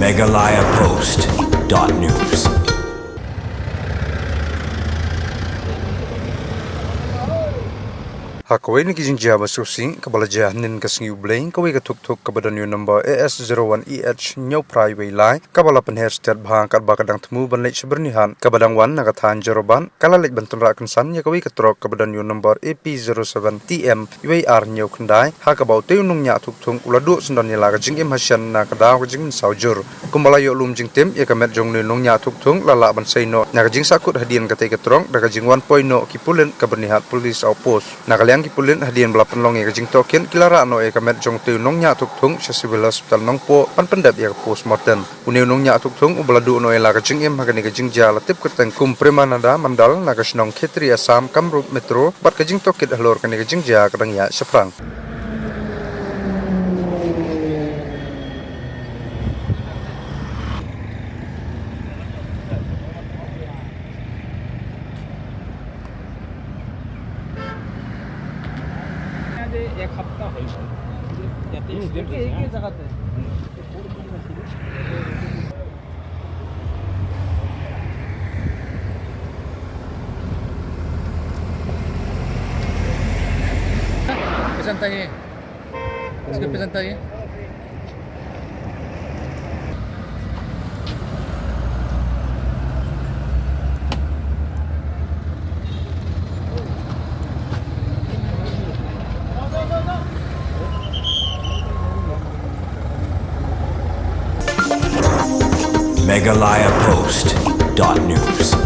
megalayapost.news. Hakaway ni kijing jaba susing kabalaja nin kasing ublain kaway katuk-tuk kabadan yung number AS01EH nyaw private line kabala penher stat bhang kadba kadang temu banlay sibernihan kabadang wan nakatahan jaroban kalalik bantun rakan san ya kaway katrok kabadan yung number AP07TM UAR nyaw kendai hakabaw tayo nung nya tuk-tung uladu sundan nila kajing imhasyan na kadaw kajing saujur kumbalayo lum jing tim ya kamet jong nung nya tuk-tung lala bansay no nakajing sakut hadian katay katrong nakajing 1.0 kipulen kabernihat police outpost nakaliang Kipulin hadian belapan long kajing token kilara no kamet jong tu nong nya tuk tung sa civil hospital nong po pan pendap ya postmortem uniu nong nya tuk tung ubaladu no la kajing em hagani kajing ja latip keteng kum premanada mandal na kasnong khetri asam kamrup metro bat kajing toket halor kani kajing ja kadang ya seprang एक हफ्ता हो एक जगह पे presenta ये इसको presenta ये megalayapost.news.